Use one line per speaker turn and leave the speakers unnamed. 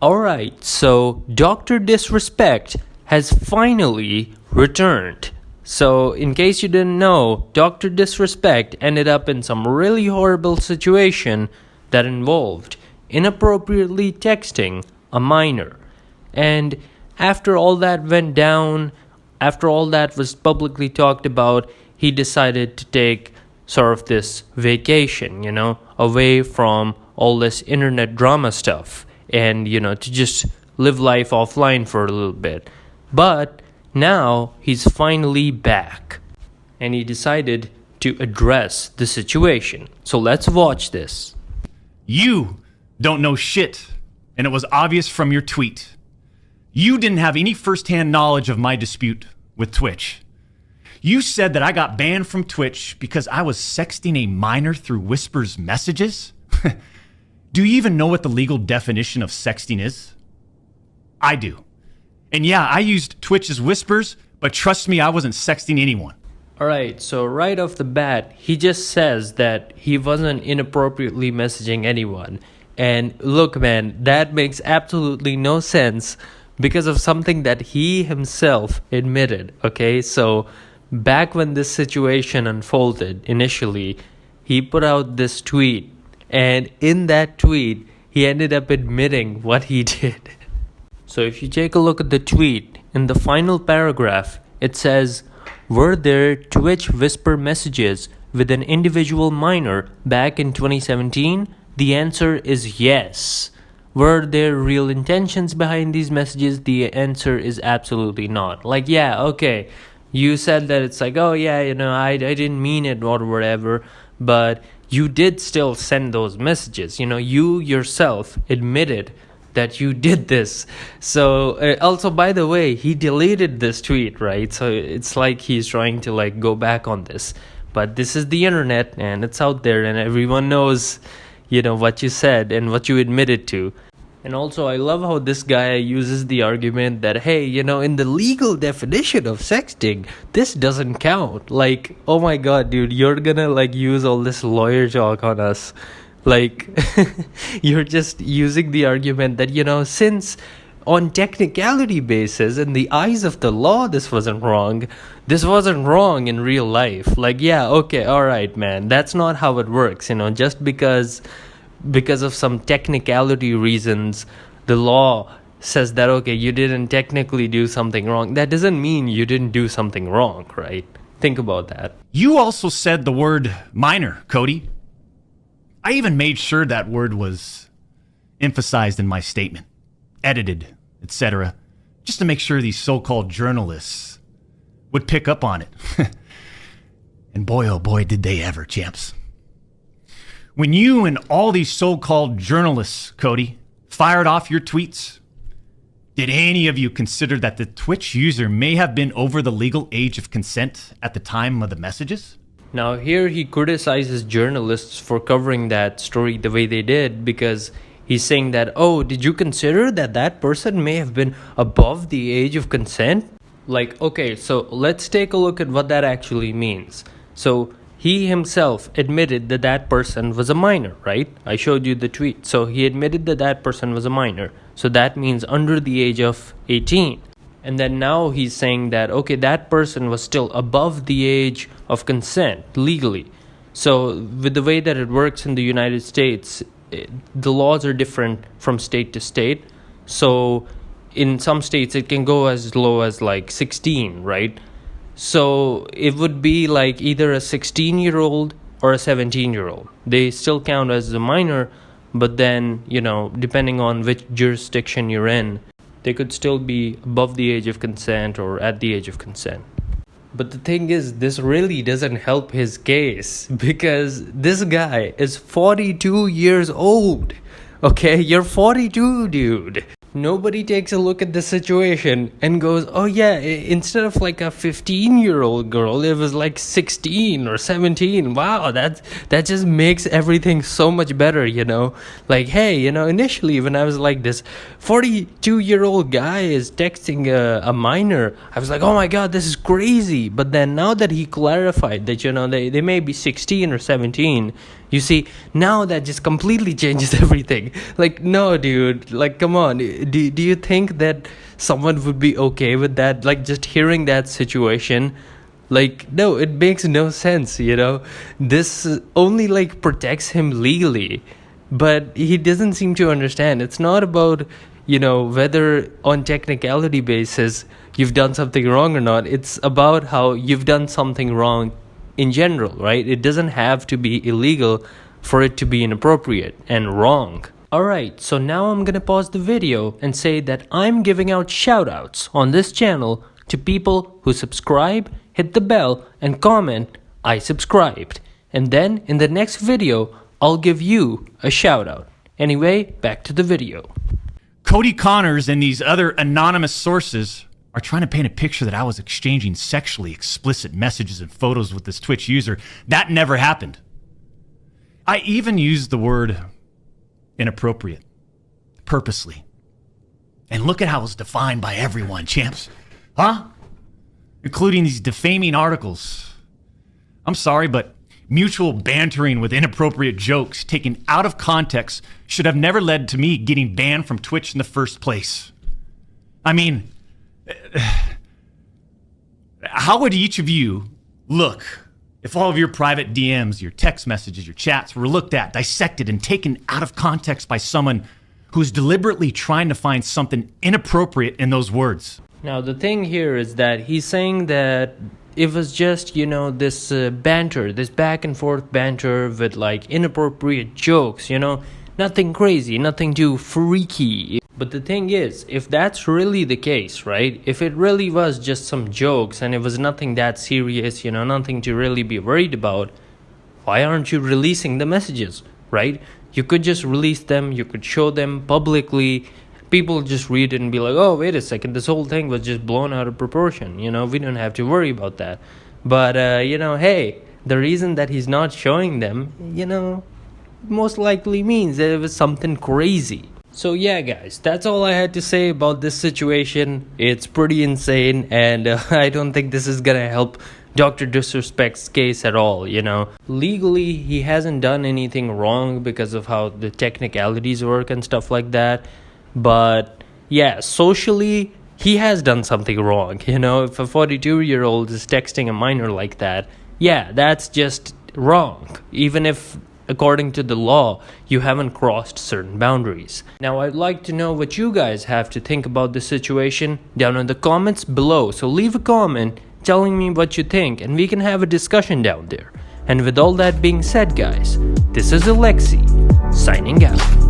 Alright, so Dr. Disrespect has finally returned. So, in case you didn't know, Dr. Disrespect ended up in some really horrible situation that involved inappropriately texting a minor. And after all that went down, after all that was publicly talked about, he decided to take sort of this vacation, away from all this internet drama stuff and, to just live life offline for a little bit. But now he's finally back and he decided to address the situation. So let's watch this.
You don't know shit, and it was obvious from your tweet. You didn't have any firsthand knowledge of my dispute with Twitch. You said that I got banned from Twitch because I was sexting a minor through Whisper's messages? Do you even know what the legal definition of sexting is? I do. And yeah, I used Twitch as Whispers, but trust me, I wasn't sexting anyone.
Alright, so right off the bat, he just says that he wasn't inappropriately messaging anyone. And look, man, that makes absolutely no sense because of something that he himself admitted, okay? So back when this situation unfolded initially, he put out this tweet, and in that tweet, he ended up admitting what he did. So if you take a look at the tweet, in the final paragraph, it says, "Were there Twitch whisper messages with an individual minor back in 2017? The answer is yes. Were there real intentions behind these messages? The answer is absolutely not." Like, yeah, okay, you said that it's like, oh yeah, I didn't mean it or whatever, but you did still send those messages. You yourself admitted that you did this. So also, by the way, he deleted this tweet, right? So it's like he's trying to like go back on this, but this is the internet and it's out there and everyone knows what you said and what you admitted to. And also, I love how this guy uses the argument that, hey, in the legal definition of sexting, this doesn't count. Like, oh my god, dude, you're gonna like use all this lawyer talk on us. Like, you're just using the argument that, since on technicality basis, in the eyes of the law, this wasn't wrong in real life. Like, yeah, okay, alright, man, that's not how it works, just because of some technicality reasons, the law says that, okay, you didn't technically do something wrong. That doesn't mean you didn't do something wrong, right? Think about that.
You also said the word minor, Cody. I even made sure that word was emphasized in my statement, edited, etc., just to make sure these so-called journalists would pick up on it. And boy, oh boy, did they ever, champs. When you and all these so-called journalists, Cody, fired off your tweets, did any of you consider that the Twitch user may have been over the legal age of consent at the time of the messages?
Now here he criticizes journalists for covering that story the way they did because he's saying that, oh, did you consider that that person may have been above the age of consent? Like, okay, so let's take a look at what that actually means. So he himself admitted that that person was a minor, right? I showed you the tweet. So he admitted that that person was a minor. So that means under the age of 18. And then now he's saying that, okay, that person was still above the age of consent legally. So with the way that it works in the United States, the laws are different from state to state. So in some states, it can go as low as like 16, right? So it would be like either a 16-year-old or a 17-year-old. They still count as a minor, but then, depending on which jurisdiction you're in, they could still be above the age of consent or at the age of consent. But the thing is, this really doesn't help his case because this guy is 42 years old. Okay, you're 42, dude. Nobody takes a look at the situation and goes, oh yeah, instead of like a 15-year-old girl, it was like 16 or 17. Wow, that just makes everything so much better, Like, hey, initially when I was like, this 42-year-old guy is texting a minor, I was like, oh my god, this is crazy. But then now that he clarified that, they may be 16 or 17, You see, now that just completely changes everything. Like, no, dude, like, come on. Do you think that someone would be okay with that? Like, just hearing that situation, like, no, it makes no sense, you know? This only, like, protects him legally, but he doesn't seem to understand. It's not about, you know, whether on technicality basis you've done something wrong or not. It's about how you've done something wrong in general, right? It doesn't have to be illegal for it to be inappropriate and wrong. Alright, so now I'm gonna pause the video and say that I'm giving out shoutouts on this channel to people who subscribe, hit the bell, and comment, "I subscribed." And then in the next video, I'll give you a shoutout. Anyway, back to the video.
Cody Connors and these other anonymous sources are trying to paint a picture that I was exchanging sexually explicit messages and photos with this Twitch user. That never happened. I even used the word inappropriate, purposely. And look at how it's defined by everyone, champs. Huh? Including these defaming articles. I'm sorry, but mutual bantering with inappropriate jokes taken out of context should have never led to me getting banned from Twitch in the first place. I mean, how would each of you look if all of your private DMs, your text messages, your chats were looked at, dissected, and taken out of context by someone who's deliberately trying to find something inappropriate in those words?
Now, the thing here is that he's saying that it was just, you know, this banter, this back and forth banter with like inappropriate jokes, you know, nothing crazy, nothing too freaky. But the thing is, if that's really the case, right, if it really was just some jokes and it was nothing that serious, you know, nothing to really be worried about, why aren't you releasing the messages, right? You could just release them, you could show them publicly. People just read it and be like, oh, wait a second, this whole thing was just blown out of proportion. You know, we don't have to worry about that. But, you know, hey, the reason that he's not showing them, you know, most likely means that it was something crazy. So yeah, guys, that's all I had to say about this situation. It's pretty insane, and I don't think this is gonna help Dr. Disrespect's case at all, you know. Legally, he hasn't done anything wrong because of how the technicalities work and stuff like that. But yeah, socially, he has done something wrong, you know. If a 42-year-old is texting a minor like that, yeah, that's just wrong. Even if, according to the law, you haven't crossed certain boundaries. Now, I'd like to know what you guys have to think about this situation down in the comments below. So leave a comment telling me what you think, and we can have a discussion down there. And with all that being said, guys, this is Alexi, signing out.